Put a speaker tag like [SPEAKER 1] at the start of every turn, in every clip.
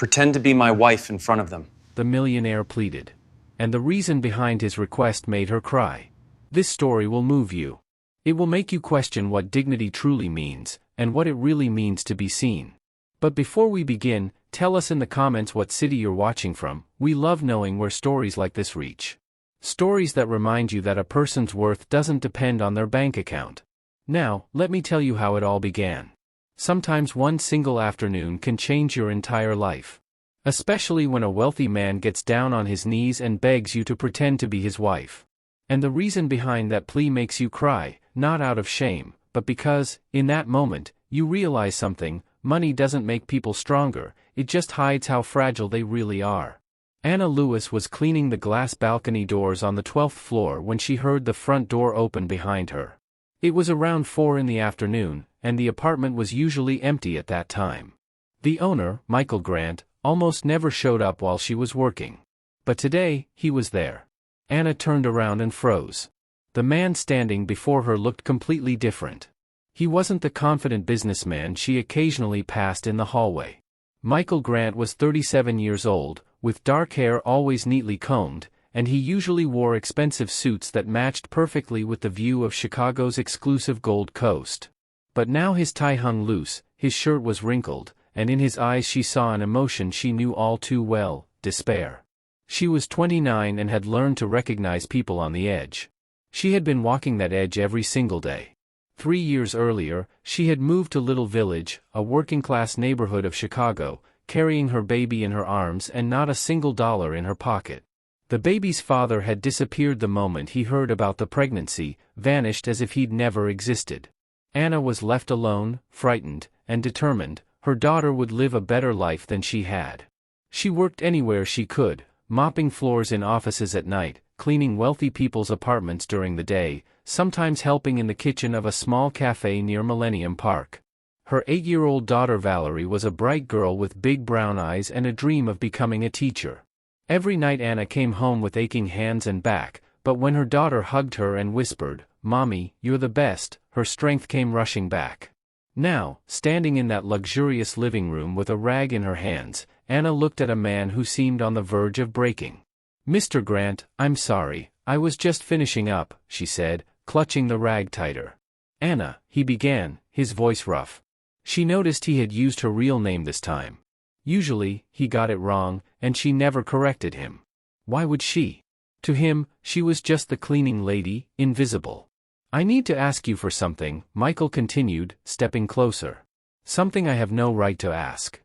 [SPEAKER 1] Pretend to be my wife in front of them.
[SPEAKER 2] The millionaire pleaded. And the reason behind his request made her cry. This story will move you. It will make you question what dignity truly means, and what it really means to be seen. But before we begin, tell us in the comments what city you're watching from. We love knowing where stories like this reach. Stories that remind you that a person's worth doesn't depend on their bank account. Now, let me tell you how it all began. Sometimes one single afternoon can change your entire life. Especially when a wealthy man gets down on his knees and begs you to pretend to be his wife. And the reason behind that plea makes you cry, not out of shame, but because, in that moment, you realize something: money doesn't make people stronger, it just hides how fragile they really are. Anna Lewis was cleaning the glass balcony doors on the 12th floor when she heard the front door open behind her. It was around 4 in the afternoon, and the apartment was usually empty at that time. The owner, Michael Grant, almost never showed up while she was working. But today, he was there. Anna turned around and froze. The man standing before her looked completely different. He wasn't the confident businessman she occasionally passed in the hallway. Michael Grant was 37 years old, with dark hair always neatly combed, and he usually wore expensive suits that matched perfectly with the view of Chicago's exclusive Gold Coast. But now his tie hung loose, his shirt was wrinkled, and in his eyes she saw an emotion she knew all too well: despair. She was 29 and had learned to recognize people on the edge. She had been walking that edge every single day. 3 years earlier, she had moved to Little Village, a working-class neighborhood of Chicago, carrying her baby in her arms and not a single dollar in her pocket. The baby's father had disappeared the moment he heard about the pregnancy, vanished as if he'd never existed. Anna was left alone, frightened, and determined her daughter would live a better life than she had. She worked anywhere she could, mopping floors in offices at night, cleaning wealthy people's apartments during the day, sometimes helping in the kitchen of a small cafe near Millennium Park. Her 8-year-old daughter Valerie was a bright girl with big brown eyes and a dream of becoming a teacher. Every night Anna came home with aching hands and back, but when her daughter hugged her and whispered, "Mommy, you're the best," her strength came rushing back. Now, standing in that luxurious living room with a rag in her hands, Anna looked at a man who seemed on the verge of breaking. "Mr. Grant, I'm sorry, I was just finishing up," she said, clutching the rag tighter. "Anna," he began, his voice rough. She noticed he had used her real name this time. Usually, he got it wrong, and she never corrected him. Why would she? To him, she was just the cleaning lady, invisible. "I need to ask you for something," Michael continued, stepping closer. "Something I have no right to ask."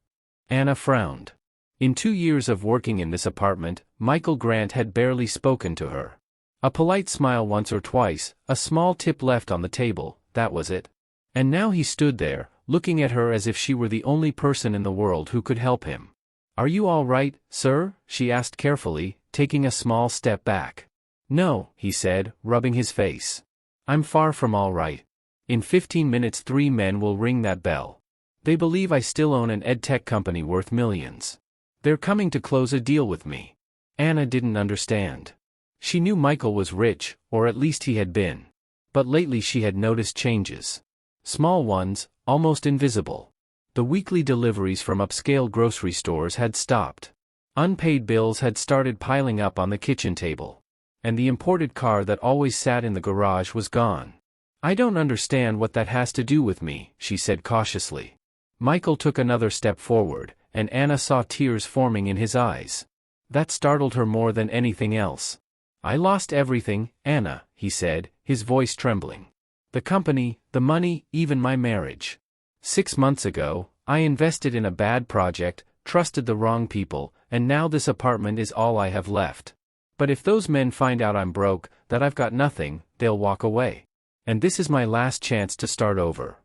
[SPEAKER 2] Anna frowned. In 2 years of working in this apartment, Michael Grant had barely spoken to her. A polite smile once or twice, a small tip left on the table, that was it. And now he stood there, looking at her as if she were the only person in the world who could help him. "Are you all right, sir?" she asked carefully, taking a small step back. "No," he said, rubbing his face. "I'm far from all right. In 15 minutes 3 men will ring that bell. They believe I still own an edtech company worth millions. They're coming to close a deal with me." Anna didn't understand. She knew Michael was rich, or at least he had been. But lately she had noticed changes. Small ones, almost invisible. The weekly deliveries from upscale grocery stores had stopped. Unpaid bills had started piling up on the kitchen table. And the imported car that always sat in the garage was gone. "I don't understand what that has to do with me," she said cautiously. Michael took another step forward, and Anna saw tears forming in his eyes. That startled her more than anything else. "I lost everything, Anna," he said, his voice trembling. "The company, the money, even my marriage. 6 months ago, I invested in a bad project, trusted the wrong people, and now this apartment is all I have left. But if those men find out I'm broke, that I've got nothing, they'll walk away. And this is my last chance to start over."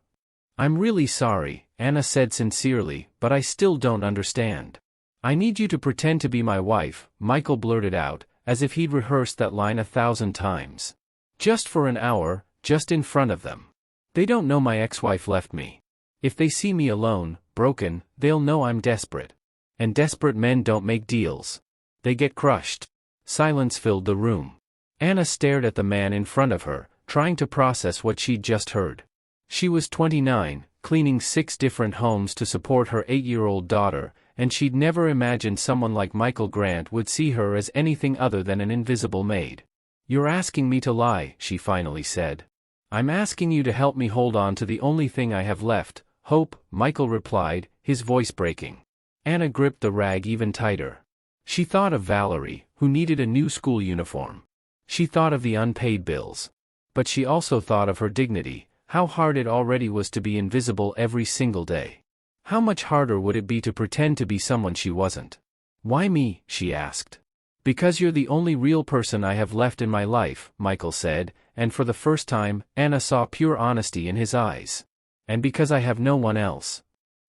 [SPEAKER 2] "I'm really sorry," Anna said sincerely, "but I still don't understand." "I need you to pretend to be my wife," Michael blurted out, as if he'd rehearsed that line 1,000 times. "Just for an hour, just in front of them. They don't know my ex-wife left me. If they see me alone, broken, they'll know I'm desperate. And desperate men don't make deals. They get crushed." Silence filled the room. Anna stared at the man in front of her, trying to process what she'd just heard. She was 29, cleaning 6 different homes to support her 8-year-old daughter, and she'd never imagined someone like Michael Grant would see her as anything other than an invisible maid. "You're asking me to lie," she finally said. "I'm asking you to help me hold on to the only thing I have left, hope," Michael replied, his voice breaking. Anna gripped the rag even tighter. She thought of Valerie, who needed a new school uniform. She thought of the unpaid bills. But she also thought of her dignity, how hard it already was to be invisible every single day. How much harder would it be to pretend to be someone she wasn't? "Why me?" she asked. "Because you're the only real person I have left in my life," Michael said, and for the first time, Anna saw pure honesty in his eyes. "And because I have no one else."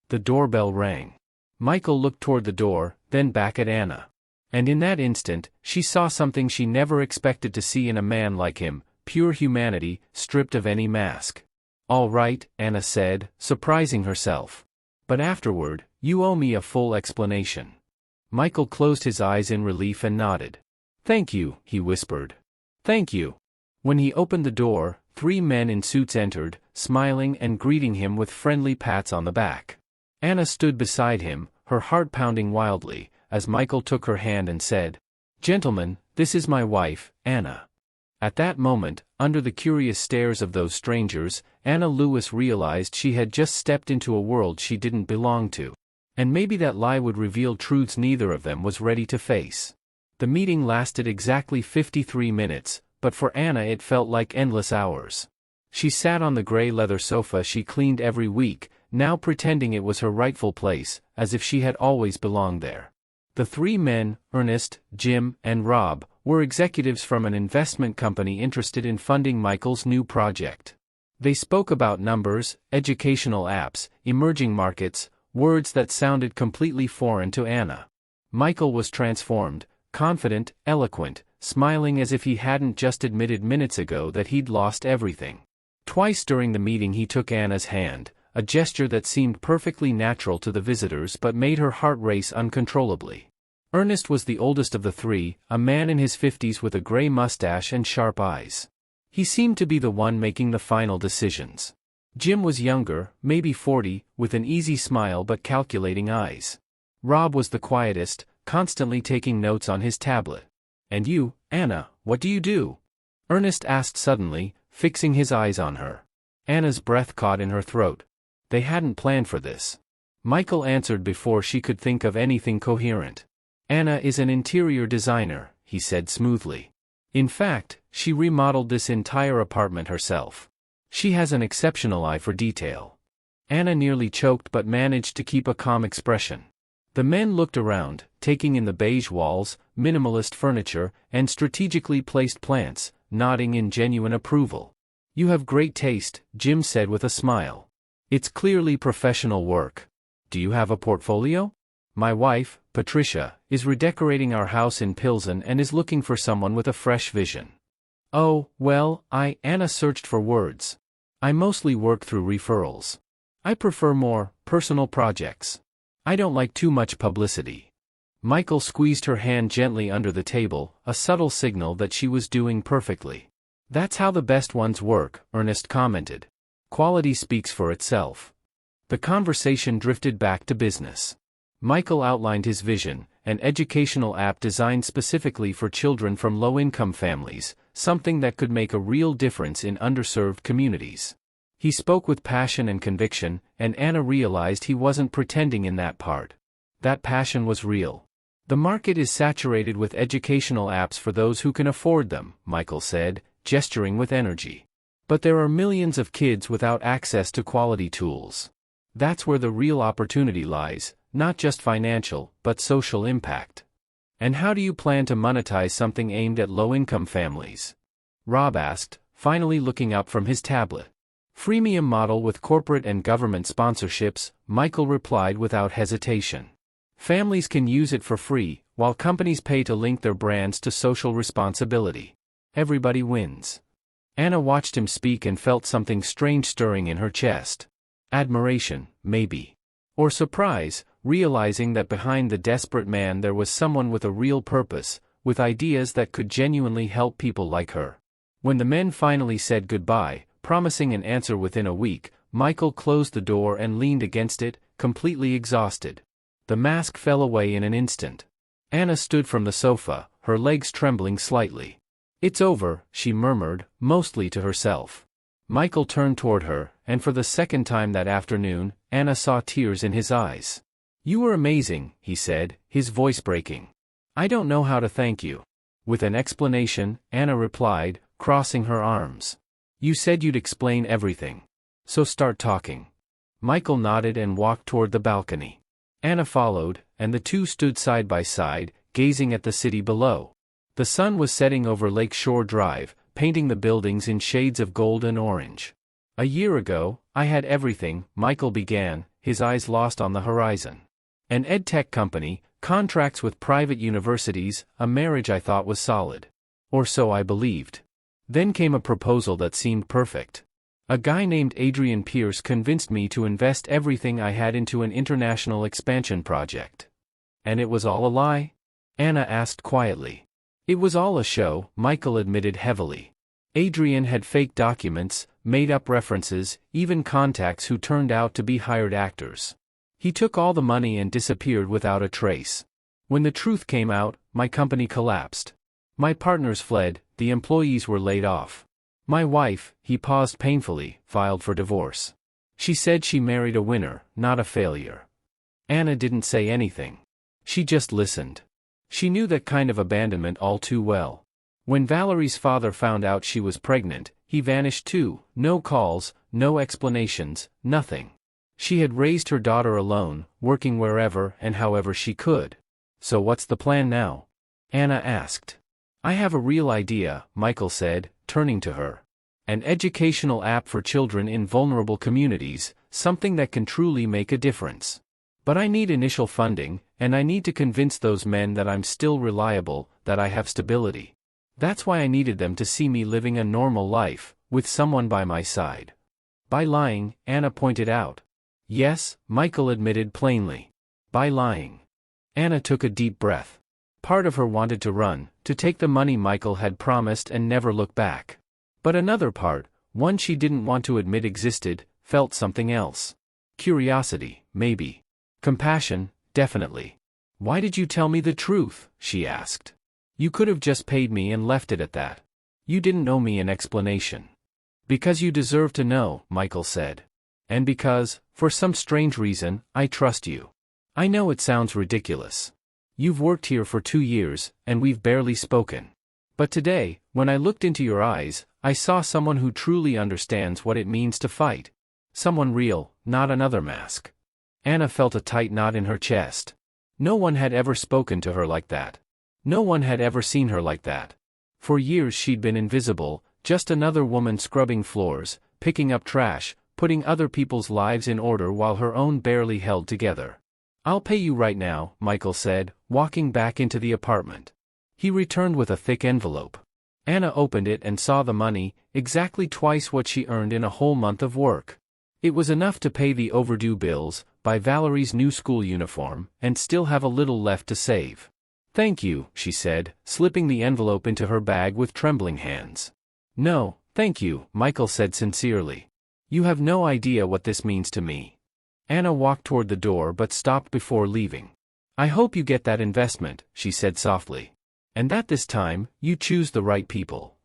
[SPEAKER 2] The doorbell rang. Michael looked toward the door, then back at Anna. And in that instant, she saw something she never expected to see in a man like him, pure humanity, stripped of any mask. "All right," Anna said, surprising herself. "But afterward, you owe me a full explanation." Michael closed his eyes in relief and nodded. "Thank you," he whispered. "Thank you." When he opened the door, 3 men in suits entered, smiling and greeting him with friendly pats on the back. Anna stood beside him, her heart pounding wildly, as Michael took her hand and said, "Gentlemen, this is my wife, Anna." At that moment, under the curious stares of those strangers, Anna Lewis realized she had just stepped into a world she didn't belong to. And maybe that lie would reveal truths neither of them was ready to face. The meeting lasted exactly 53 minutes, but for Anna it felt like endless hours. She sat on the gray leather sofa she cleaned every week, now pretending it was her rightful place, as if she had always belonged there. The 3 men, Ernest, Jim, and Rob, were executives from an investment company interested in funding Michael's new project. They spoke about numbers, educational apps, emerging markets, words that sounded completely foreign to Anna. Michael was transformed, confident, eloquent, smiling as if he hadn't just admitted minutes ago that he'd lost everything. Twice during the meeting he took Anna's hand, a gesture that seemed perfectly natural to the visitors but made her heart race uncontrollably. Ernest was the oldest of the 3, a man in his 50s with a gray mustache and sharp eyes. He seemed to be the one making the final decisions. Jim was younger, maybe 40, with an easy smile but calculating eyes. Rob was the quietest, constantly taking notes on his tablet. "And you, Anna, what do you do?" Ernest asked suddenly, fixing his eyes on her. Anna's breath caught in her throat. They hadn't planned for this. Michael answered before she could think of anything coherent. "Anna is an interior designer," he said smoothly. "In fact, she remodeled this entire apartment herself. She has an exceptional eye for detail." Anna nearly choked but managed to keep a calm expression. The men looked around, taking in the beige walls, minimalist furniture, and strategically placed plants, nodding in genuine approval. "You have great taste," Jim said with a smile. "It's clearly professional work. Do you have a portfolio? My wife, Patricia, is redecorating our house in Pilsen and is looking for someone with a fresh vision." "Oh, well, Anna searched for words. "I mostly work through referrals. I prefer more personal projects. I don't like too much publicity." Michael squeezed her hand gently under the table, a subtle signal that she was doing perfectly. "That's how the best ones work," Ernest commented. "Quality speaks for itself." The conversation drifted back to business. Michael outlined his vision, an educational app designed specifically for children from low-income families, something that could make a real difference in underserved communities. He spoke with passion and conviction, and Anna realized he wasn't pretending in that part. That passion was real. "The market is saturated with educational apps for those who can afford them," Michael said, gesturing with energy. "But there are millions of kids without access to quality tools. That's where the real opportunity lies, not just financial, but social impact." "And how do you plan to monetize something aimed at low-income families?" Rob asked, finally looking up from his tablet. "Freemium model with corporate and government sponsorships," Michael replied without hesitation. "Families can use it for free, while companies pay to link their brands to social responsibility. Everybody wins." Anna watched him speak and felt something strange stirring in her chest. Admiration, maybe. Or surprise, realizing that behind the desperate man there was someone with a real purpose, with ideas that could genuinely help people like her. When the men finally said goodbye, promising an answer within a week, Michael closed the door and leaned against it, completely exhausted. The mask fell away in an instant. Anna stood from the sofa, her legs trembling slightly. "It's over," she murmured, mostly to herself. Michael turned toward her, and for the second time that afternoon, Anna saw tears in his eyes. "You were amazing," he said, his voice breaking. "I don't know how to thank you." With an explanation, Anna replied, crossing her arms. "You said you'd explain everything. So start talking." Michael nodded and walked toward the balcony. Anna followed, and the two stood side by side, gazing at the city below. The sun was setting over Lake Shore Drive, painting the buildings in shades of gold and orange. "A year ago, I had everything," Michael began, his eyes lost on the horizon. "An ed-tech company, contracts with private universities, a marriage I thought was solid. Or so I believed. Then came a proposal that seemed perfect. A guy named Adrian Pierce convinced me to invest everything I had into an international expansion project." "And it was all a lie?" Anna asked quietly. "It was all a show," Michael admitted heavily. "Adrian had fake documents, made-up references, even contacts who turned out to be hired actors. He took all the money and disappeared without a trace. When the truth came out, my company collapsed. My partners fled, the employees were laid off. My wife," he paused painfully, "filed for divorce. She said she married a winner, not a failure." Anna didn't say anything. She just listened. She knew that kind of abandonment all too well. When Valerie's father found out she was pregnant, he vanished too, no calls, no explanations, nothing. She had raised her daughter alone, working wherever and however she could. "So what's the plan now?" Anna asked. "I have a real idea," Michael said, turning to her. "An educational app for children in vulnerable communities, something that can truly make a difference. But I need initial funding, and I need to convince those men that I'm still reliable, that I have stability. That's why I needed them to see me living a normal life, with someone by my side." "By lying," Anna pointed out. "Yes," Michael admitted plainly. "By lying." Anna took a deep breath. Part of her wanted to run, to take the money Michael had promised and never look back. But another part, one she didn't want to admit existed, felt something else. Curiosity, maybe. Compassion, definitely. "Why did you tell me the truth?" she asked. "You could have just paid me and left it at that. You didn't owe me an explanation." "Because you deserve to know," Michael said. "And because, for some strange reason, I trust you. I know it sounds ridiculous. You've worked here for 2 years, and we've barely spoken. But today, when I looked into your eyes, I saw someone who truly understands what it means to fight. Someone real, not another mask." Anna felt a tight knot in her chest. No one had ever spoken to her like that. No one had ever seen her like that. For years she'd been invisible, just another woman scrubbing floors, picking up trash, putting other people's lives in order while her own barely held together. "I'll pay you right now," Michael said, walking back into the apartment. He returned with a thick envelope. Anna opened it and saw the money, exactly twice what she earned in a whole month of work. It was enough to pay the overdue bills, buy Valerie's new school uniform, and still have a little left to save. "Thank you," she said, slipping the envelope into her bag with trembling hands. "No, thank you," Michael said sincerely. "You have no idea what this means to me." Anna walked toward the door but stopped before leaving. "I hope you get that investment," she said softly. "And that this time, you choose the right people."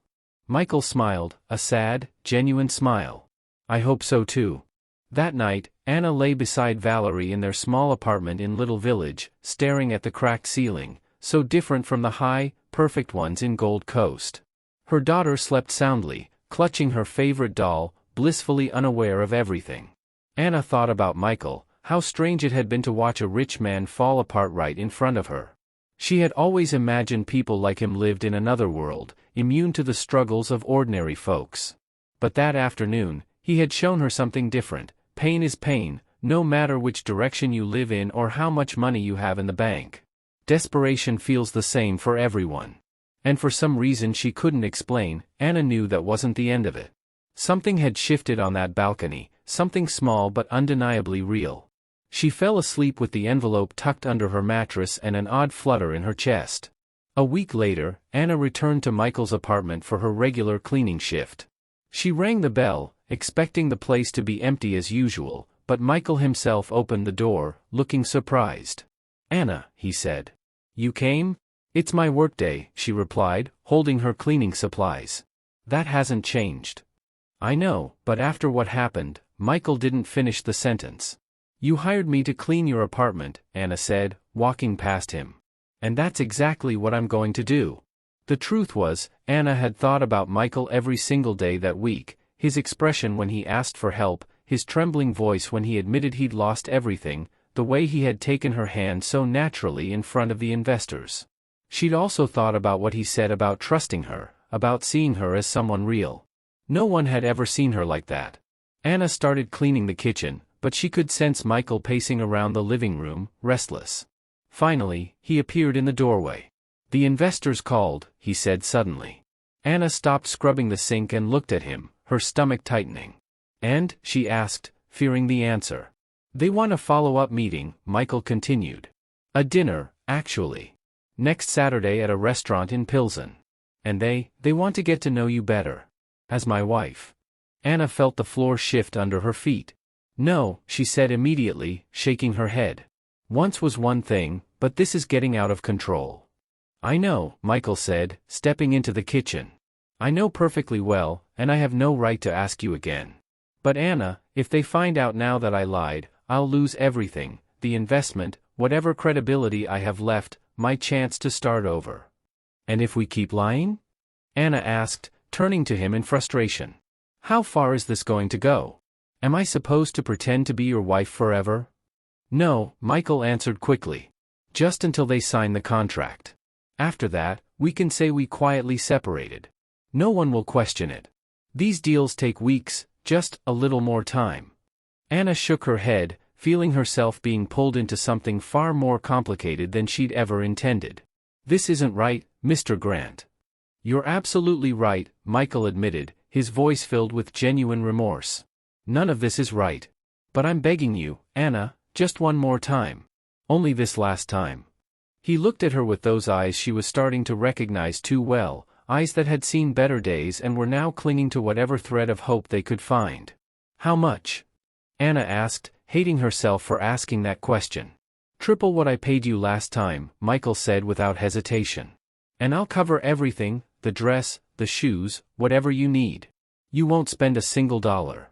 [SPEAKER 2] Michael smiled, a sad, genuine smile. "I hope so too." That night, Anna lay beside Valerie in their small apartment in Little Village, staring at the cracked ceiling, so different from the high, perfect ones in Gold Coast. Her daughter slept soundly, clutching her favorite doll, blissfully unaware of everything. Anna thought about Michael, how strange it had been to watch a rich man fall apart right in front of her. She had always imagined people like him lived in another world, immune to the struggles of ordinary folks. But that afternoon, he had shown her something different. Pain is pain, no matter which direction you live in or how much money you have in the bank. Desperation feels the same for everyone. And for some reason she couldn't explain, Anna knew that wasn't the end of it. Something had shifted on that balcony, something small but undeniably real. She fell asleep with the envelope tucked under her mattress and an odd flutter in her chest. A week later, Anna returned to Michael's apartment for her regular cleaning shift. She rang the bell, expecting the place to be empty as usual, but Michael himself opened the door, looking surprised. "Anna," he said. "You came?" "It's my workday," she replied, holding her cleaning supplies. "That hasn't changed." "I know, but after what happened," Michael didn't finish the sentence. "You hired me to clean your apartment," Anna said, walking past him. "And that's exactly what I'm going to do." The truth was, Anna had thought about Michael every single day that week, his expression when he asked for help, his trembling voice when he admitted he'd lost everything, the way he had taken her hand so naturally in front of the investors. She'd also thought about what he said about trusting her, about seeing her as someone real. No one had ever seen her like that. Anna started cleaning the kitchen, but she could sense Michael pacing around the living room, restless. Finally, he appeared in the doorway. "The investors called," he said suddenly. Anna stopped scrubbing the sink and looked at him, her stomach tightening. "And?" she asked, fearing the answer. "They want a follow-up meeting," Michael continued. "A dinner, actually. Next Saturday at a restaurant in Pilsen. And they want to get to know you better. As my wife." Anna felt the floor shift under her feet. "No," she said immediately, shaking her head. "Once was one thing, but this is getting out of control." "I know," Michael said, stepping into the kitchen. "I know perfectly well, and I have no right to ask you again. But Anna, if they find out now that I lied, I'll lose everything, the investment, whatever credibility I have left, my chance to start over." "And if we keep lying?" Anna asked, turning to him in frustration. "How far is this going to go? Am I supposed to pretend to be your wife forever?" "No," Michael answered quickly. "Just until they sign the contract. After that, we can say we quietly separated. No one will question it. These deals take weeks, just a little more time." Anna shook her head, feeling herself being pulled into something far more complicated than she'd ever intended. "This isn't right, Mr. Grant." "You're absolutely right," Michael admitted, his voice filled with genuine remorse. "None of this is right. But I'm begging you, Anna, just one more time. Only this last time." He looked at her with those eyes she was starting to recognize too well, eyes that had seen better days and were now clinging to whatever thread of hope they could find. "How much?" Anna asked, hating herself for asking that question. "Triple what I paid you last time," Michael said without hesitation. "And I'll cover everything, the dress, the shoes, whatever you need. You won't spend a single dollar."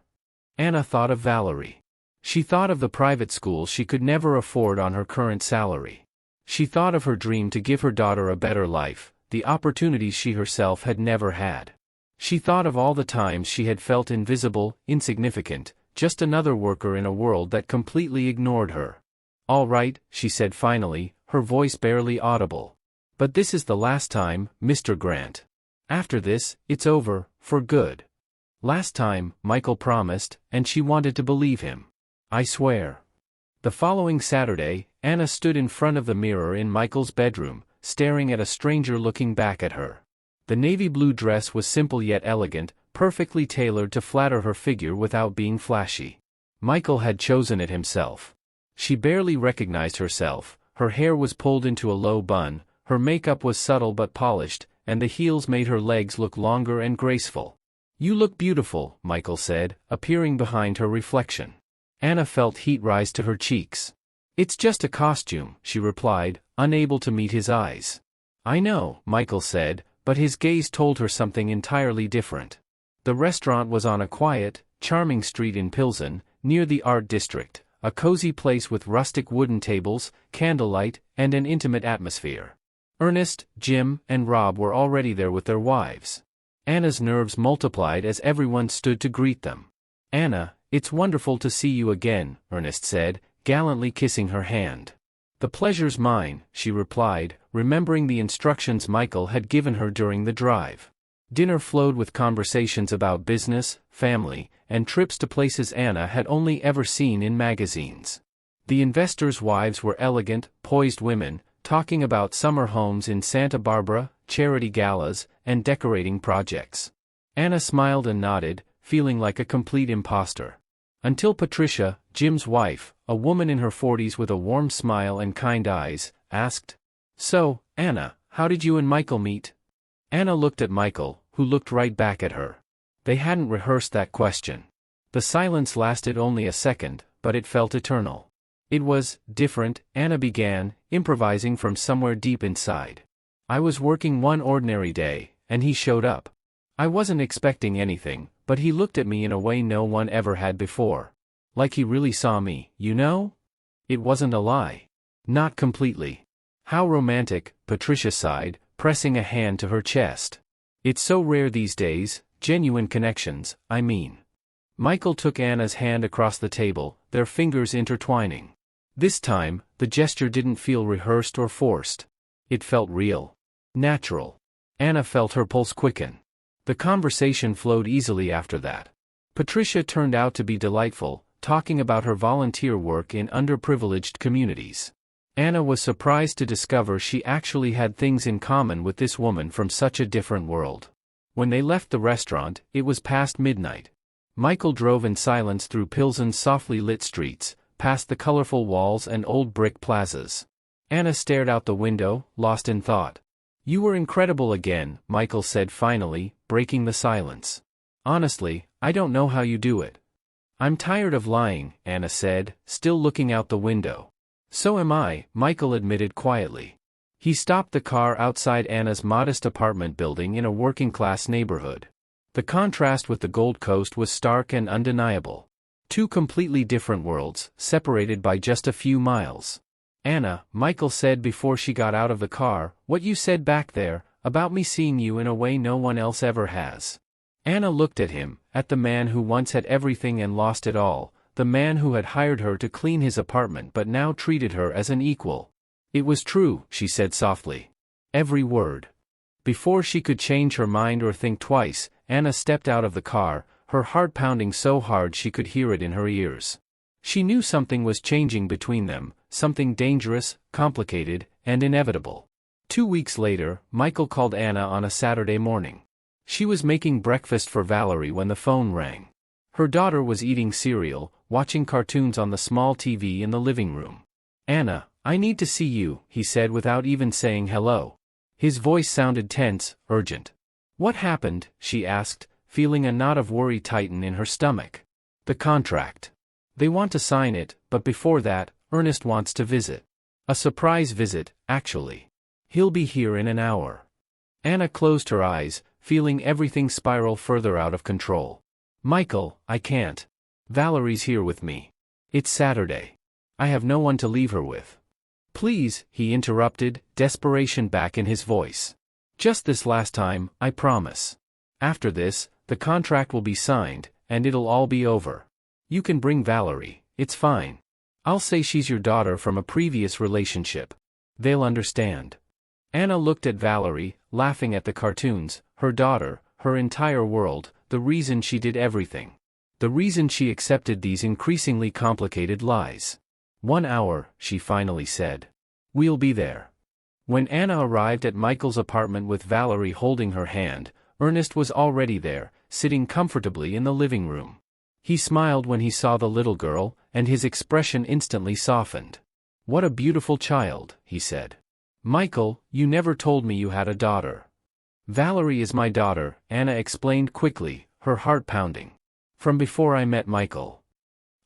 [SPEAKER 2] Anna thought of Valerie. She thought of the private school she could never afford on her current salary. She thought of her dream to give her daughter a better life, the opportunities she herself had never had. She thought of all the times she had felt invisible, insignificant, just another worker in a world that completely ignored her. "All right," she said finally, her voice barely audible. "But this is the last time, Mr. Grant. After this, it's over, for good." "Last time," Michael promised, and she wanted to believe him. "I swear." The following Saturday, Anna stood in front of the mirror in Michael's bedroom, staring at a stranger looking back at her. The navy blue dress was simple yet elegant, perfectly tailored to flatter her figure without being flashy. Michael had chosen it himself. She barely recognized herself, her hair was pulled into a low bun, her makeup was subtle but polished, and the heels made her legs look longer and graceful. "You look beautiful," Michael said, appearing behind her reflection. Anna felt heat rise to her cheeks. "It's just a costume," she replied, unable to meet his eyes. "I know," Michael said, but his gaze told her something entirely different. The restaurant was on a quiet, charming street in Pilsen, near the art district, a cozy place with rustic wooden tables, candlelight, and an intimate atmosphere. Ernest, Jim, and Rob were already there with their wives. Anna's nerves multiplied as everyone stood to greet them. "Anna, it's wonderful to see you again," Ernest said, gallantly kissing her hand. "The pleasure's mine," she replied, remembering the instructions Michael had given her during the drive. Dinner flowed with conversations about business, family, and trips to places Anna had only ever seen in magazines. The investors' wives were elegant, poised women, talking about summer homes in Santa Barbara, charity galas, and decorating projects. Anna smiled and nodded, feeling like a complete imposter. Until Patricia, Jim's wife, a woman in her 40s with a warm smile and kind eyes, asked, "So, Anna, how did you and Michael meet?" Anna looked at Michael, who looked right back at her. They hadn't rehearsed that question. The silence lasted only a second, but it felt eternal. It was different, Anna began, improvising from somewhere deep inside. I was working one ordinary day, and he showed up. I wasn't expecting anything, but he looked at me in a way no one ever had before. Like he really saw me, you know? It wasn't a lie. Not completely. How romantic, Patricia sighed, pressing a hand to her chest. It's so rare these days, genuine connections, I mean. Michael took Anna's hand across the table, their fingers intertwining. This time, the gesture didn't feel rehearsed or forced. It felt real. Natural. Anna felt her pulse quicken. The conversation flowed easily after that. Patricia turned out to be delightful, talking about her volunteer work in underprivileged communities. Anna was surprised to discover she actually had things in common with this woman from such a different world. When they left the restaurant, it was past midnight. Michael drove in silence through Pilsen's softly lit streets, past the colorful walls and old brick plazas. Anna stared out the window, lost in thought. You were incredible again, Michael said finally, breaking the silence. Honestly, I don't know how you do it. I'm tired of lying, Anna said, still looking out the window. So am I, Michael admitted quietly. He stopped the car outside Anna's modest apartment building in a working-class neighborhood. The contrast with the Gold Coast was stark and undeniable. Two completely different worlds, separated by just a few miles. Anna, Michael said before she got out of the car, what you said back there, about me seeing you in a way no one else ever has. Anna looked at him, at the man who once had everything and lost it all, the man who had hired her to clean his apartment but now treated her as an equal. It was true, she said softly. Every word. Before she could change her mind or think twice, Anna stepped out of the car, her heart pounding so hard she could hear it in her ears. She knew something was changing between them, something dangerous, complicated, and inevitable. 2 weeks later, Michael called Anna on a Saturday morning. She was making breakfast for Valerie when the phone rang. Her daughter was eating cereal, watching cartoons on the small TV in the living room. Anna, I need to see you, he said without even saying hello. His voice sounded tense, urgent. What happened? She asked, feeling a knot of worry tighten in her stomach. The contract. They want to sign it, but before that, Ernest wants to visit. A surprise visit, actually. He'll be here in an hour. Anna closed her eyes, feeling everything spiral further out of control. Michael, I can't. Valerie's here with me. It's Saturday. I have no one to leave her with. Please, he interrupted, desperation back in his voice. Just this last time, I promise. After this, the contract will be signed, and it'll all be over. You can bring Valerie, it's fine. I'll say she's your daughter from a previous relationship. They'll understand. Anna looked at Valerie, laughing at the cartoons, her daughter, her entire world, the reason she did everything. The reason she accepted these increasingly complicated lies. 1 hour, she finally said. We'll be there. When Anna arrived at Michael's apartment with Valerie holding her hand, Ernest was already there, sitting comfortably in the living room. He smiled when he saw the little girl, and his expression instantly softened. What a beautiful child, he said. Michael, you never told me you had a daughter. Valerie is my daughter, Anna explained quickly, her heart pounding. From before I met Michael.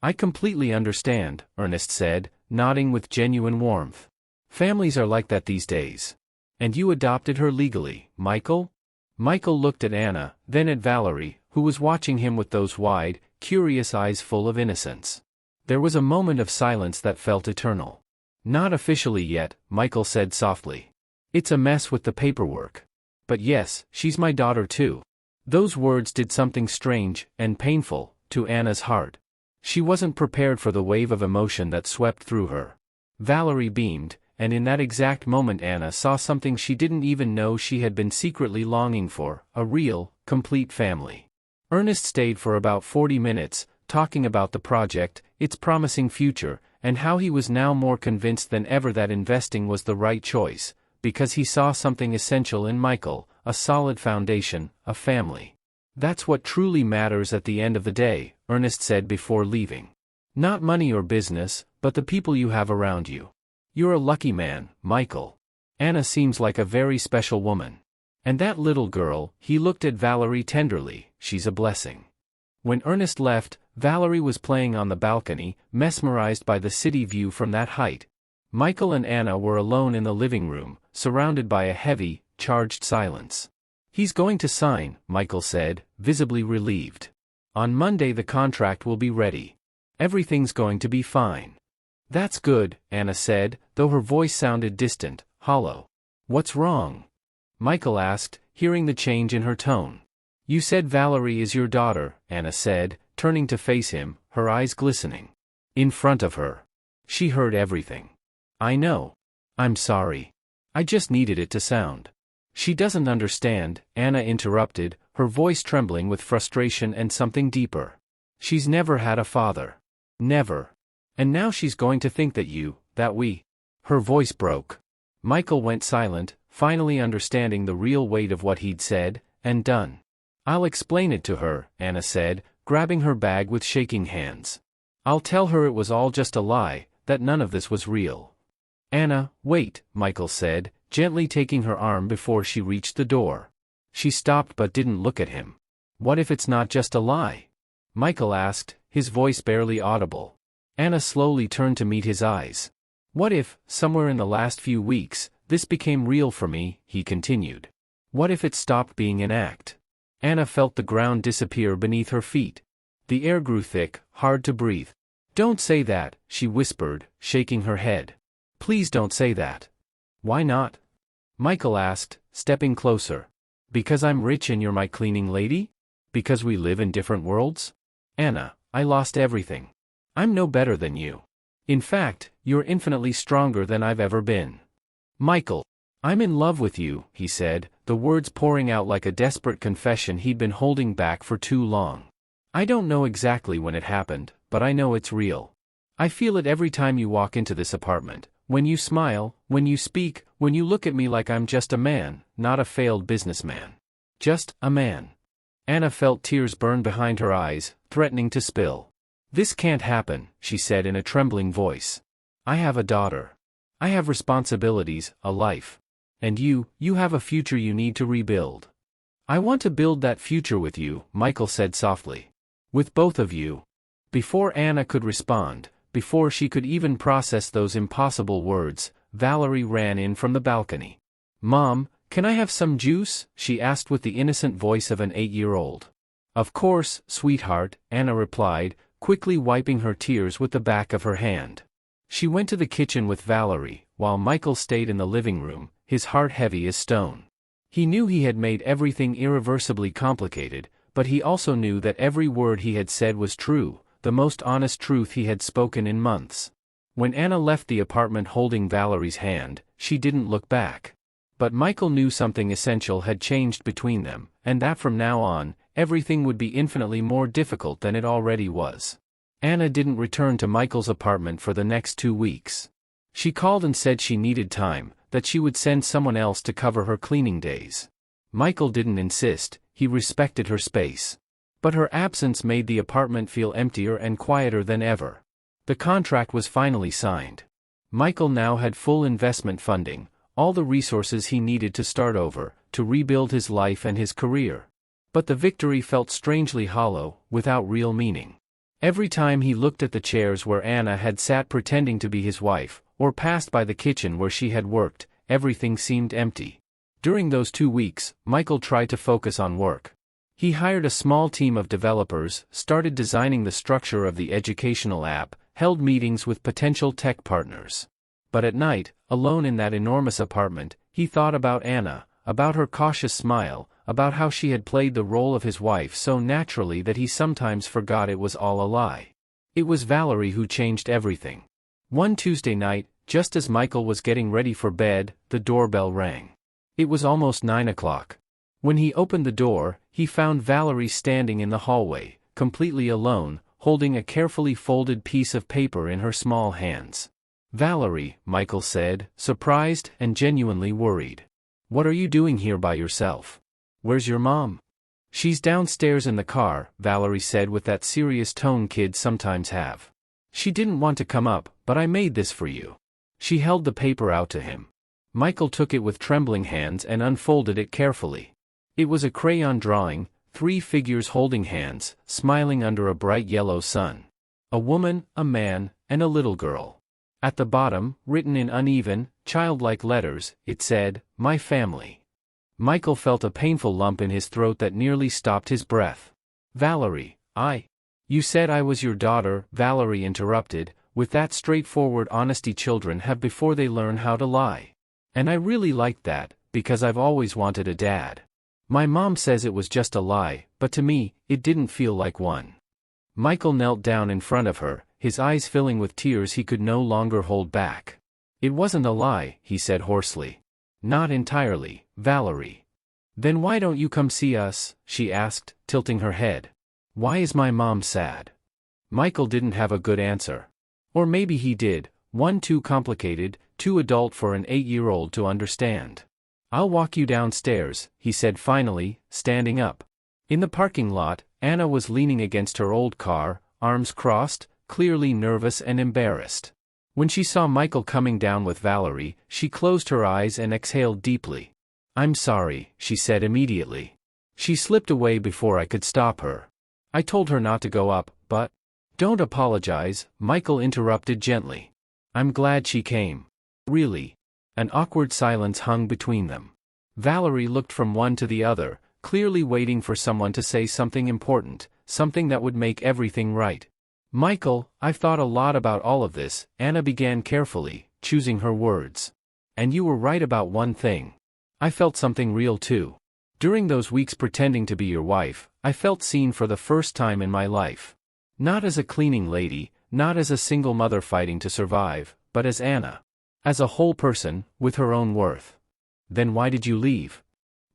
[SPEAKER 2] I completely understand, Ernest said, nodding with genuine warmth. Families are like that these days. And you adopted her legally, Michael? Michael looked at Anna, then at Valerie, who was watching him with those wide, curious eyes full of innocence. There was a moment of silence that felt eternal. Not officially yet, Michael said softly. It's a mess with the paperwork. But yes, she's my daughter too. Those words did something strange, and painful, to Anna's heart. She wasn't prepared for the wave of emotion that swept through her. Valerie beamed, and in that exact moment Anna saw something she didn't even know she had been secretly longing for, a real, complete family. Ernest stayed for about 40 minutes, talking about the project, its promising future, and how he was now more convinced than ever that investing was the right choice, because he saw something essential in Michael, a solid foundation, a family. That's what truly matters at the end of the day, Ernest said before leaving. Not money or business, but the people you have around you. You're a lucky man, Michael. Anna seems like a very special woman. And that little girl, he looked at Valerie tenderly, she's a blessing. When Ernest left, Valerie was playing on the balcony, mesmerized by the city view from that height. Michael and Anna were alone in the living room, surrounded by a heavy, charged silence. "He's going to sign," Michael said, visibly relieved. "On Monday the contract will be ready. Everything's going to be fine." "That's good," Anna said, though her voice sounded distant, hollow. "What's wrong?" Michael asked, hearing the change in her tone. "You said Valerie is your daughter," Anna said, turning to face him, her eyes glistening. In front of her. She heard everything. "I know. I'm sorry. I just needed it to sound." "She doesn't understand," Anna interrupted, her voice trembling with frustration and something deeper. "She's never had a father. Never. And now she's going to think that we." Her voice broke. Michael went silent, finally understanding the real weight of what he'd said and done. "I'll explain it to her," Anna said, grabbing her bag with shaking hands. "I'll tell her it was all just a lie, that none of this was real." "Anna, wait," Michael said, gently taking her arm before she reached the door. She stopped but didn't look at him. "What if it's not just a lie?" Michael asked, his voice barely audible. Anna slowly turned to meet his eyes. "What if, somewhere in the last few weeks, this became real for me," he continued. "What if it stopped being an act?" Anna felt the ground disappear beneath her feet. The air grew thick, hard to breathe. "Don't say that," she whispered, shaking her head. "Please don't say that." "Why not?" Michael asked, stepping closer. "Because I'm rich and you're my cleaning lady? Because we live in different worlds? Anna, I lost everything. I'm no better than you. In fact, you're infinitely stronger than I've ever been." "Michael, I'm in love with you," he said, the words pouring out like a desperate confession he'd been holding back for too long. "I don't know exactly when it happened, but I know it's real. I feel it every time you walk into this apartment, when you smile, when you speak, when you look at me like I'm just a man, not a failed businessman. Just a man." Anna felt tears burn behind her eyes, threatening to spill. "This can't happen," she said in a trembling voice. "I have a daughter. I have responsibilities, a life. And you have a future you need to rebuild." "I want to build that future with you," Michael said softly. "With both of you." Before Anna could respond, before she could even process those impossible words, Valerie ran in from the balcony. "Mom, can I have some juice?" she asked with the innocent voice of an 8-year-old. "Of course, sweetheart," Anna replied, quickly wiping her tears with the back of her hand. She went to the kitchen with Valerie, while Michael stayed in the living room, his heart heavy as stone. He knew he had made everything irreversibly complicated, but he also knew that every word he had said was true, the most honest truth he had spoken in months. When Anna left the apartment holding Valerie's hand, she didn't look back. But Michael knew something essential had changed between them, and that from now on, everything would be infinitely more difficult than it already was. Anna didn't return to Michael's apartment for the next 2 weeks. She called and said she needed time, that she would send someone else to cover her cleaning days. Michael didn't insist, he respected her space. But her absence made the apartment feel emptier and quieter than ever. The contract was finally signed. Michael now had full investment funding, all the resources he needed to start over, to rebuild his life and his career. But the victory felt strangely hollow, without real meaning. Every time he looked at the chairs where Anna had sat pretending to be his wife, or passed by the kitchen where she had worked, everything seemed empty. During those 2 weeks, Michael tried to focus on work. He hired a small team of developers, started designing the structure of the educational app, held meetings with potential tech partners. But at night, alone in that enormous apartment, he thought about Anna, about her cautious smile, about how she had played the role of his wife so naturally that he sometimes forgot it was all a lie. It was Valerie who changed everything. One Tuesday night, just as Michael was getting ready for bed, the doorbell rang. It was almost 9 o'clock. When he opened the door, he found Valerie standing in the hallway, completely alone, holding a carefully folded piece of paper in her small hands. "Valerie," Michael said, surprised and genuinely worried. "What are you doing here by yourself? Where's your mom?" "She's downstairs in the car," Valerie said with that serious tone kids sometimes have. "She didn't want to come up, but I made this for you." She held the paper out to him. Michael took it with trembling hands and unfolded it carefully. It was a crayon drawing, Three figures holding hands, smiling under a bright yellow sun. A woman, a man, and a little girl. At the bottom, written in uneven, childlike letters, it said, "My family." Michael felt a painful lump in his throat that nearly stopped his breath. "Valerie, You said I was your daughter," Valerie interrupted, "with that straightforward honesty children have before they learn how to lie. And I really liked that, because I've always wanted a dad. My mom says it was just a lie, but to me, it didn't feel like one." Michael knelt down in front of her, his eyes filling with tears he could no longer hold back. "It wasn't a lie," he said hoarsely. "Not entirely, Valerie." "Then why don't you come see us?" she asked, tilting her head. "Why is my mom sad?" Michael didn't have a good answer. Or maybe he did, one too complicated, too adult for an 8-year-old to understand. "I'll walk you downstairs," he said finally, standing up. In the parking lot, Anna was leaning against her old car, arms crossed, clearly nervous and embarrassed. When she saw Michael coming down with Valerie, she closed her eyes and exhaled deeply. "I'm sorry," she said immediately. She slipped away before I could stop her. "I told her not to go up, but—" "Don't apologize," Michael interrupted gently. "I'm glad she came. Really." An awkward silence hung between them. Valerie looked from one to the other, clearly waiting for someone to say something important, something that would make everything right. "Michael, I've thought a lot about all of this," Anna began carefully, choosing her words. "And you were right about one thing. I felt something real too. During those weeks pretending to be your wife, I felt seen for the first time in my life. Not as a cleaning lady, not as a single mother fighting to survive, but as Anna. As a whole person, with her own worth." "Then why did you leave?"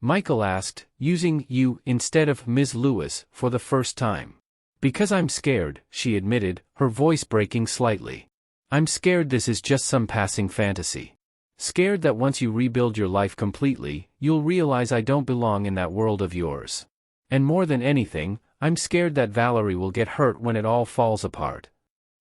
[SPEAKER 2] Michael asked, using "you" instead of Ms. Lewis for the first time. "Because I'm scared," she admitted, her voice breaking slightly. "I'm scared this is just some passing fantasy. Scared that once you rebuild your life completely, you'll realize I don't belong in that world of yours. And more than anything, I'm scared that Valerie will get hurt when it all falls apart."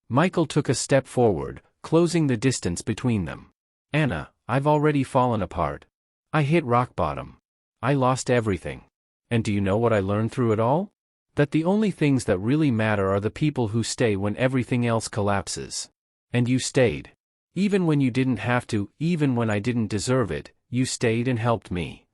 [SPEAKER 2] Michael took a step forward, closing the distance between them. "Anna, I've already fallen apart. I hit rock bottom. I lost everything. And do you know what I learned through it all? That the only things that really matter are the people who stay when everything else collapses. And you stayed. Even when you didn't have to, even when I didn't deserve it, you stayed and helped me.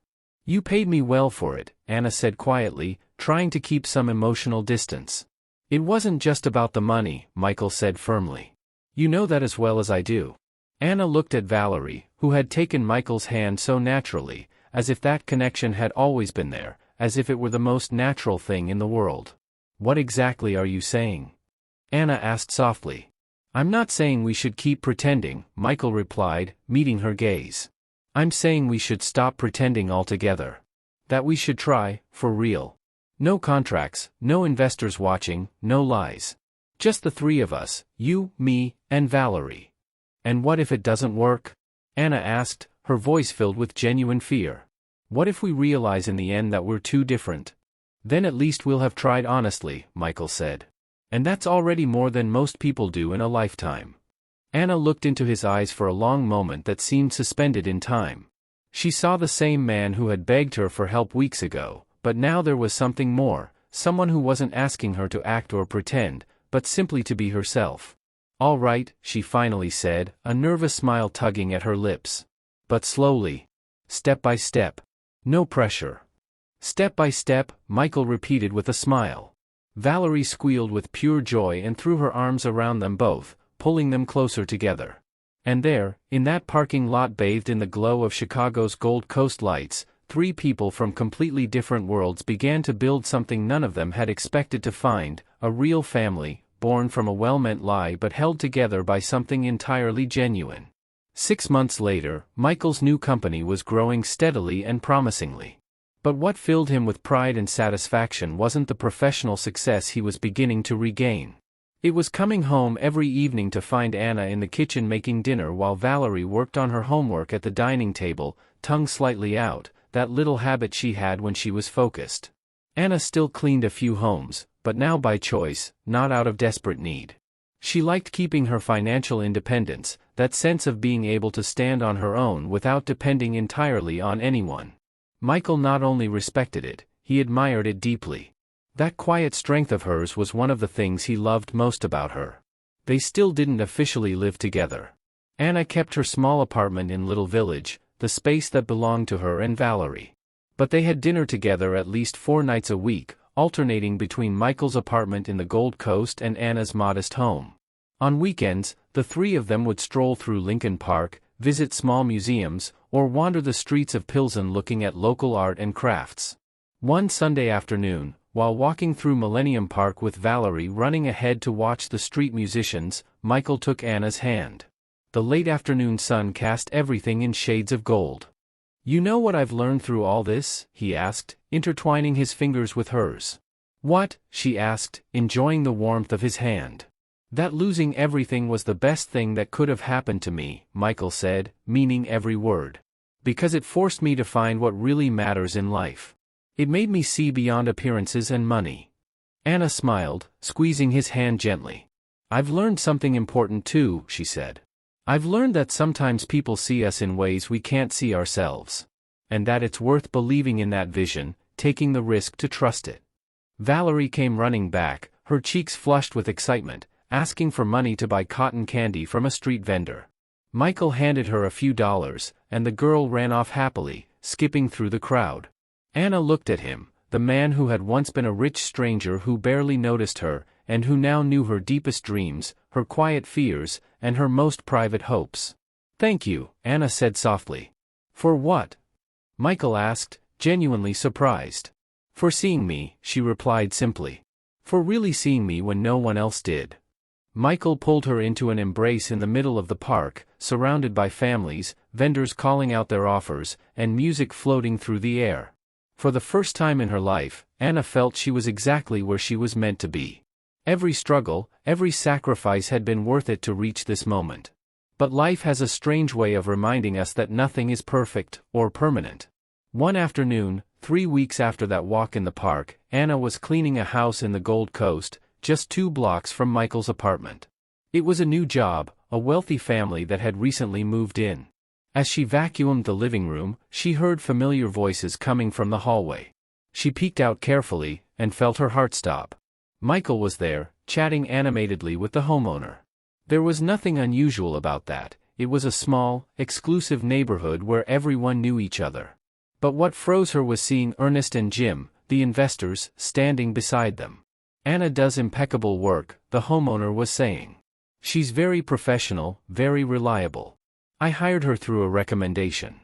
[SPEAKER 2] You paid me well for it," Anna said quietly, trying to keep some emotional distance. "It wasn't just about the money," Michael said firmly. "You know that as well as I do." Anna looked at Valerie, who had taken Michael's hand so naturally, as if that connection had always been there, as if it were the most natural thing in the world. "What exactly are you saying?" Anna asked softly. "I'm not saying we should keep pretending," Michael replied, meeting her gaze. "I'm saying we should stop pretending altogether. That we should try, for real. No contracts, no investors watching, no lies. Just the three of us, you, me, and Valerie." "And what if it doesn't work?" Anna asked, her voice filled with genuine fear. "What if we realize in the end that we're too different?" "Then at least we'll have tried honestly," Michael said. "And that's already more than most people do in a lifetime." Anna looked into his eyes for a long moment that seemed suspended in time. She saw the same man who had begged her for help weeks ago, but now there was something more, someone who wasn't asking her to act or pretend, but simply to be herself. "All right," she finally said, a nervous smile tugging at her lips. "But slowly. Step by step. No pressure." "Step by step," Michael repeated with a smile. Valerie squealed with pure joy and threw her arms around them both, pulling them closer together. And there, in that parking lot bathed in the glow of Chicago's Gold Coast lights, three people from completely different worlds began to build something none of them had expected to find, a real family, born from a well-meant lie but held together by something entirely genuine. 6 months later, Michael's new company was growing steadily and promisingly. But what filled him with pride and satisfaction wasn't the professional success he was beginning to regain. It was coming home every evening to find Anna in the kitchen making dinner while Valerie worked on her homework at the dining table, tongue slightly out, that little habit she had when she was focused. Anna still cleaned a few homes, but now by choice, not out of desperate need. She liked keeping her financial independence, that sense of being able to stand on her own without depending entirely on anyone. Michael not only respected it, he admired it deeply. That quiet strength of hers was one of the things he loved most about her. They still didn't officially live together. Anna kept her small apartment in Little Village, the space that belonged to her and Valerie. But they had dinner together at least 4 nights a week, alternating between Michael's apartment in the Gold Coast and Anna's modest home. On weekends, the 3 of them would stroll through Lincoln Park, visit small museums, or wander the streets of Pilsen looking at local art and crafts. One Sunday afternoon, while walking through Millennium Park with Valerie running ahead to watch the street musicians, Michael took Anna's hand. The late afternoon sun cast everything in shades of gold. "You know what I've learned through all this?" he asked, intertwining his fingers with hers. "What?" she asked, enjoying the warmth of his hand. "That losing everything was the best thing that could have happened to me," Michael said, meaning every word. "Because it forced me to find what really matters in life. It made me see beyond appearances and money." Anna smiled, squeezing his hand gently. "I've learned something important too," she said. "I've learned that sometimes people see us in ways we can't see ourselves. And that it's worth believing in that vision, taking the risk to trust it." Valerie came running back, her cheeks flushed with excitement, asking for money to buy cotton candy from a street vendor. Michael handed her a few dollars, and the girl ran off happily, skipping through the crowd. Anna looked at him, the man who had once been a rich stranger who barely noticed her, and who now knew her deepest dreams, her quiet fears, and her most private hopes. "Thank you," Anna said softly. "For what?" Michael asked, genuinely surprised. "For seeing me," she replied simply. "For really seeing me when no one else did." Michael pulled her into an embrace in the middle of the park, surrounded by families, vendors calling out their offers, and music floating through the air. For the first time in her life, Anna felt she was exactly where she was meant to be. Every struggle, every sacrifice had been worth it to reach this moment. But life has a strange way of reminding us that nothing is perfect or permanent. One afternoon, 3 weeks after that walk in the park, Anna was cleaning a house in the Gold Coast, just 2 blocks from Michael's apartment. It was a new job, a wealthy family that had recently moved in. As she vacuumed the living room, she heard familiar voices coming from the hallway. She peeked out carefully, and felt her heart stop. Michael was there, chatting animatedly with the homeowner. There was nothing unusual about that. It was a small, exclusive neighborhood where everyone knew each other. But what froze her was seeing Ernest and Jim, the investors, standing beside them. "Anna does impeccable work," the homeowner was saying. "She's very professional, very reliable. I hired her through a recommendation."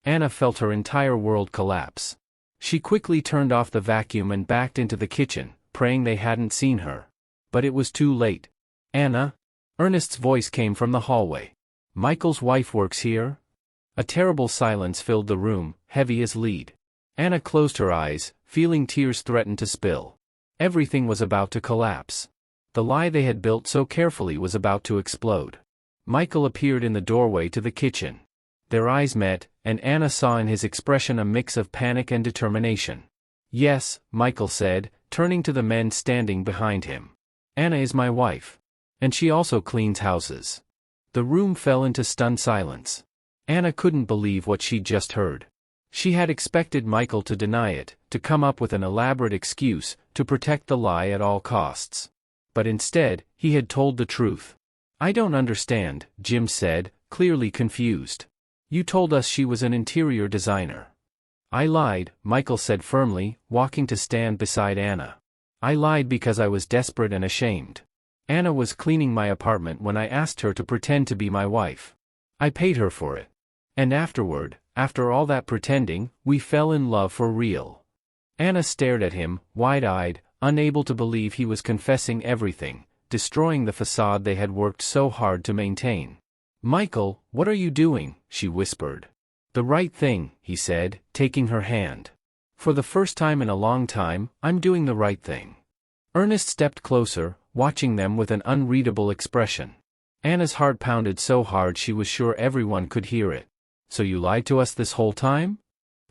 [SPEAKER 2] Anna felt her entire world collapse. She quickly turned off the vacuum and backed into the kitchen, praying they hadn't seen her. But it was too late. "Anna?" Ernest's voice came from the hallway. "Michael's wife works here?" A terrible silence filled the room, heavy as lead. Anna closed her eyes, feeling tears threaten to spill. Everything was about to collapse. The lie they had built so carefully was about to explode. Michael appeared in the doorway to the kitchen. Their eyes met, and Anna saw in his expression a mix of panic and determination. "Yes," Michael said, turning to the men standing behind him. "Anna is my wife. And she also cleans houses." The room fell into stunned silence. Anna couldn't believe what she'd just heard. She had expected Michael to deny it, to come up with an elaborate excuse, to protect the lie at all costs. But instead, he had told the truth. "I don't understand," Jim said, clearly confused. "You told us she was an interior designer." "I lied," Michael said firmly, walking to stand beside Anna. "I lied because I was desperate and ashamed. Anna was cleaning my apartment when I asked her to pretend to be my wife. I paid her for it. And afterward, after all that pretending, we fell in love for real." Anna stared at him, wide-eyed, unable to believe he was confessing everything, destroying the facade they had worked so hard to maintain. "Michael, what are you doing?" she whispered. "The right thing," he said, taking her hand. "For the first time in a long time, I'm doing the right thing." Ernest stepped closer, watching them with an unreadable expression. Anna's heart pounded so hard she was sure everyone could hear it. "So you lied to us this whole time?"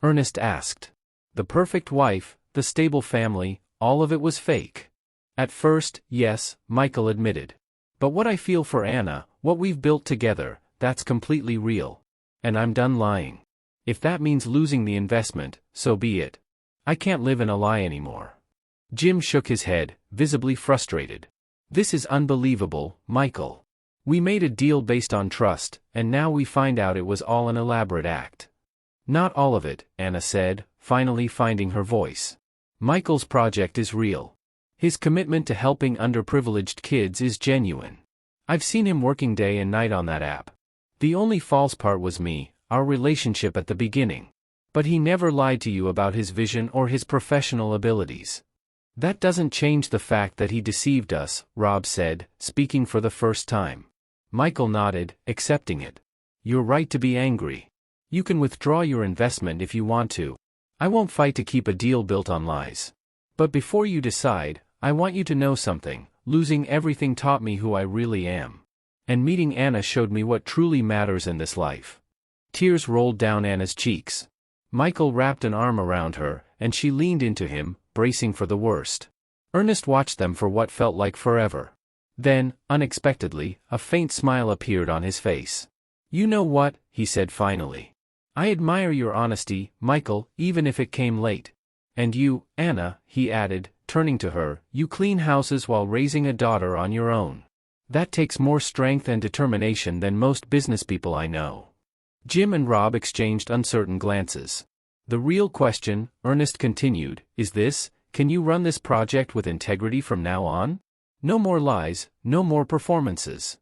[SPEAKER 2] Ernest asked. "The perfect wife, the stable family, all of it was fake." "At first, yes," Michael admitted. "But what I feel for Anna, what we've built together, that's completely real. And I'm done lying. If that means losing the investment, so be it. I can't live in a lie anymore. Jim shook his head, visibly frustrated. This is unbelievable, Michael. We made a deal based on trust, and now we find out it was all an elaborate act. Not all of it, Anna said, finally finding her voice. Michael's project is real. His commitment to helping underprivileged kids is genuine. I've seen him working day and night on that app. The only false part was me, our relationship at the beginning. But he never lied to you about his vision or his professional abilities. That doesn't change the fact that he deceived us, Rob said, speaking for the first time. Michael nodded, accepting it. You're right to be angry. You can withdraw your investment if you want to. I won't fight to keep a deal built on lies. But before you decide, I want you to know something. Losing everything taught me who I really am. And meeting Anna showed me what truly matters in this life. Tears rolled down Anna's cheeks. Michael wrapped an arm around her, and she leaned into him, bracing for the worst. Ernest watched them for what felt like forever. Then, unexpectedly, a faint smile appeared on his face. You know what, he said finally. I admire your honesty, Michael, even if it came late. And you, Anna, he added, turning to her, you clean houses while raising a daughter on your own. That takes more strength and determination than most businesspeople I know. Jim and Rob exchanged uncertain glances. The real question, Ernest continued, is this: can you run this project with integrity from now on? No more lies, no more performances.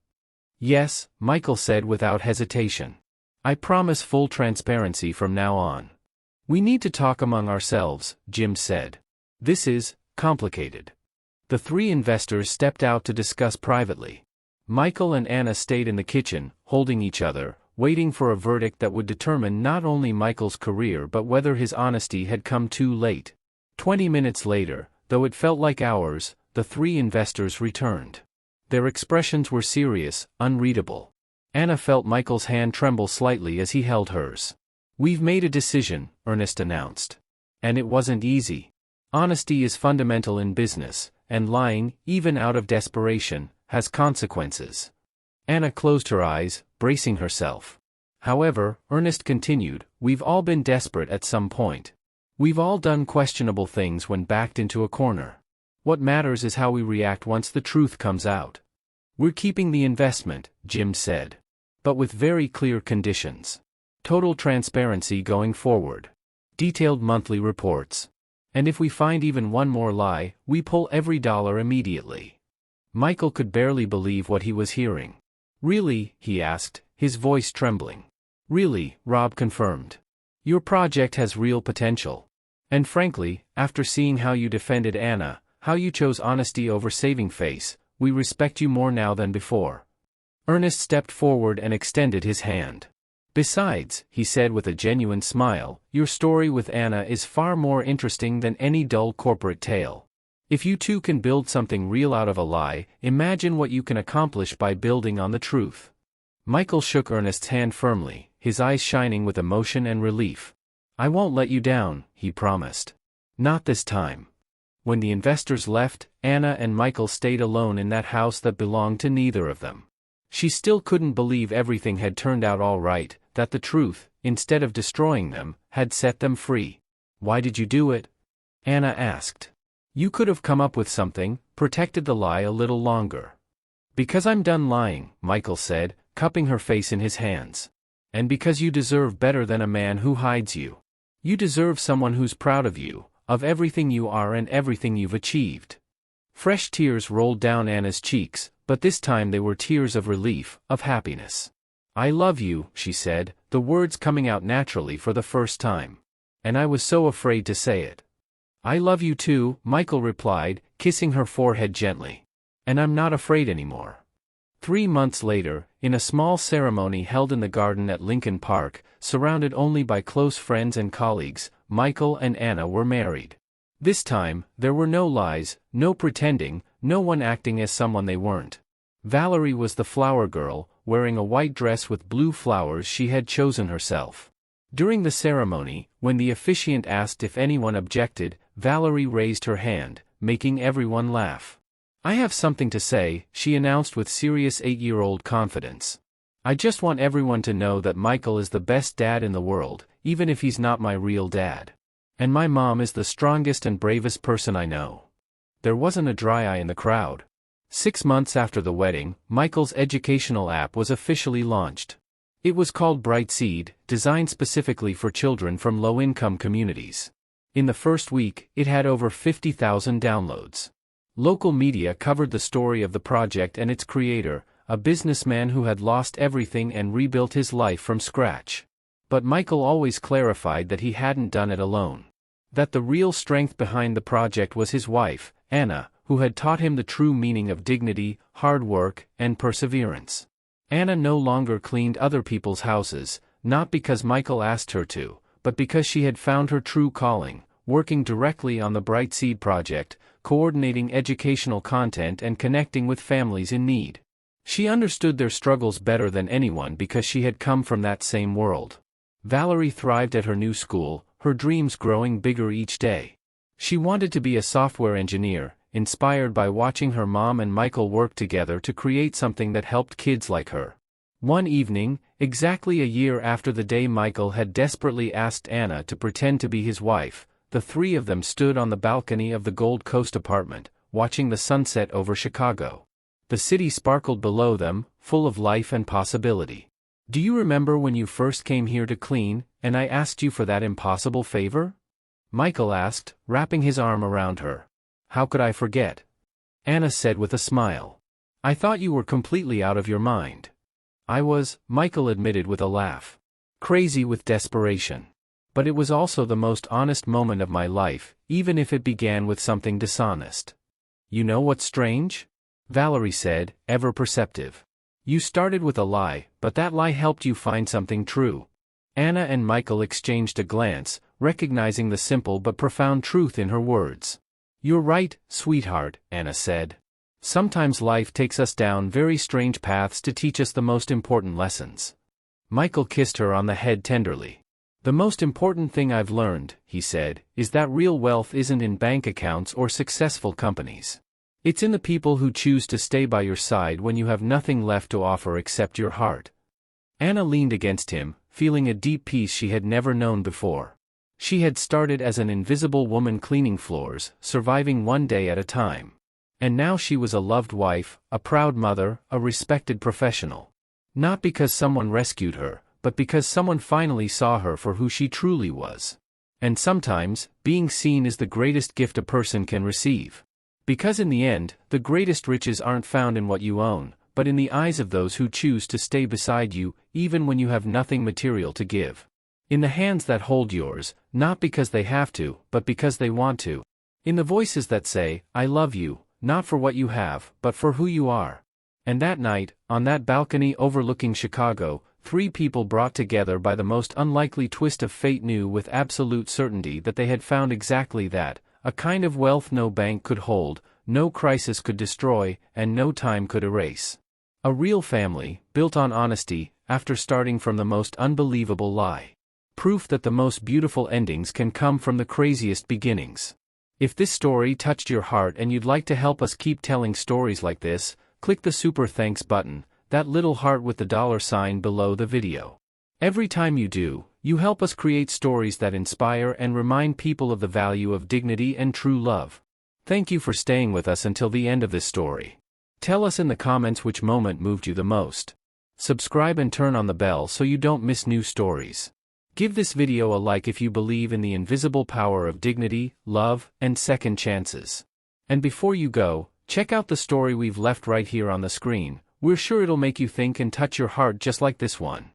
[SPEAKER 2] Yes, Michael said without hesitation. I promise full transparency from now on. We need to talk among ourselves, Jim said. This is complicated. The three investors stepped out to discuss privately. Michael and Anna stayed in the kitchen, holding each other, waiting for a verdict that would determine not only Michael's career but whether his honesty had come too late. 20 minutes later, though it felt like hours, the three investors returned. Their expressions were serious, unreadable. Anna felt Michael's hand tremble slightly as he held hers. We've made a decision, Ernest announced. And it wasn't easy. Honesty is fundamental in business, and lying, even out of desperation, has consequences. Anna closed her eyes, bracing herself. However, Ernest continued, we've all been desperate at some point. We've all done questionable things when backed into a corner. What matters is how we react once the truth comes out. We're keeping the investment, Jim said. But with very clear conditions. Total transparency going forward. Detailed monthly reports. And if we find even one more lie, we pull every dollar immediately. Michael could barely believe what he was hearing. Really, he asked, his voice trembling. Really, Rob confirmed. Your project has real potential. And frankly, after seeing how you defended Anna, how you chose honesty over saving face, we respect you more now than before. Ernest stepped forward and extended his hand. Besides, he said with a genuine smile, your story with Anna is far more interesting than any dull corporate tale. If you two can build something real out of a lie, imagine what you can accomplish by building on the truth. Michael shook Ernest's hand firmly, his eyes shining with emotion and relief. I won't let you down, he promised. Not this time. When the investors left, Anna and Michael stayed alone in that house that belonged to neither of them. She still couldn't believe everything had turned out all right, that the truth, instead of destroying them, had set them free. Why did you do it? Anna asked. You could have come up with something, protected the lie a little longer. Because I'm done lying, Michael said, cupping her face in his hands. And because you deserve better than a man who hides you. You deserve someone who's proud of you, of everything you are and everything you've achieved. Fresh tears rolled down Anna's cheeks, but this time they were tears of relief, of happiness. I love you, she said, the words coming out naturally for the first time. And I was so afraid to say it. I love you too, Michael replied, kissing her forehead gently. And I'm not afraid anymore. 3 months later, in a small ceremony held in the garden at Lincoln Park, surrounded only by close friends and colleagues, Michael and Anna were married. This time, there were no lies, no pretending, no one acting as someone they weren't. Valerie was the flower girl, wearing a white dress with blue flowers she had chosen herself. During the ceremony, when the officiant asked if anyone objected, Valerie raised her hand, making everyone laugh. I have something to say, she announced with serious 8-year-old confidence. I just want everyone to know that Michael is the best dad in the world, even if he's not my real dad. And my mom is the strongest and bravest person I know. There wasn't a dry eye in the crowd. 6 months after the wedding, Michael's educational app was officially launched. It was called Brightseed, designed specifically for children from low-income communities. In the first week, it had over 50,000 downloads. Local media covered the story of the project and its creator, a businessman who had lost everything and rebuilt his life from scratch. But Michael always clarified that he hadn't done it alone. That the real strength behind the project was his wife, Anna, who had taught him the true meaning of dignity, hard work, and perseverance. Anna no longer cleaned other people's houses, not because Michael asked her to, but because she had found her true calling, working directly on the Brightseed project, coordinating educational content and connecting with families in need. She understood their struggles better than anyone because she had come from that same world. Valerie thrived at her new school, her dreams growing bigger each day. She wanted to be a software engineer, inspired by watching her mom and Michael work together to create something that helped kids like her. One evening, exactly a year after the day Michael had desperately asked Anna to pretend to be his wife, the three of them stood on the balcony of the Gold Coast apartment, watching the sunset over Chicago. The city sparkled below them, full of life and possibility. "Do you remember when you first came here to clean, and I asked you for that impossible favor?" Michael asked, wrapping his arm around her. "How could I forget?" Anna said with a smile. "I thought you were completely out of your mind." "I was," Michael admitted with a laugh. "Crazy with desperation. But it was also the most honest moment of my life, even if it began with something dishonest." "You know what's strange?" Valerie said, ever perceptive. "You started with a lie, but that lie helped you find something true." Anna and Michael exchanged a glance, recognizing the simple but profound truth in her words. "You're right, sweetheart," Anna said. "Sometimes life takes us down very strange paths to teach us the most important lessons." Michael kissed her on the head tenderly. "The most important thing I've learned," he said, "is that real wealth isn't in bank accounts or successful companies. It's in the people who choose to stay by your side when you have nothing left to offer except your heart." Anna leaned against him, feeling a deep peace she had never known before. She had started as an invisible woman cleaning floors, surviving one day at a time. And now she was a loved wife, a proud mother, a respected professional. Not because someone rescued her, but because someone finally saw her for who she truly was. And sometimes, being seen is the greatest gift a person can receive. Because in the end, the greatest riches aren't found in what you own, but in the eyes of those who choose to stay beside you, even when you have nothing material to give. In the hands that hold yours, not because they have to, but because they want to. In the voices that say, "I love you," not for what you have, but for who you are. And that night, on that balcony overlooking Chicago, three people brought together by the most unlikely twist of fate knew with absolute certainty that they had found exactly that, a kind of wealth no bank could hold, no crisis could destroy, and no time could erase. A real family, built on honesty, after starting from the most unbelievable lie. Proof that the most beautiful endings can come from the craziest beginnings. If this story touched your heart and you'd like to help us keep telling stories like this, click the super thanks button, that little heart with the $sign below the video. Every time you do, you help us create stories that inspire and remind people of the value of dignity and true love. Thank you for staying with us until the end of this story. Tell us in the comments which moment moved you the most. Subscribe and turn on the bell so you don't miss new stories. Give this video a like if you believe in the invisible power of dignity, love, and second chances. And before you go, check out the story we've left right here on the screen. We're sure it'll make you think and touch your heart just like this one.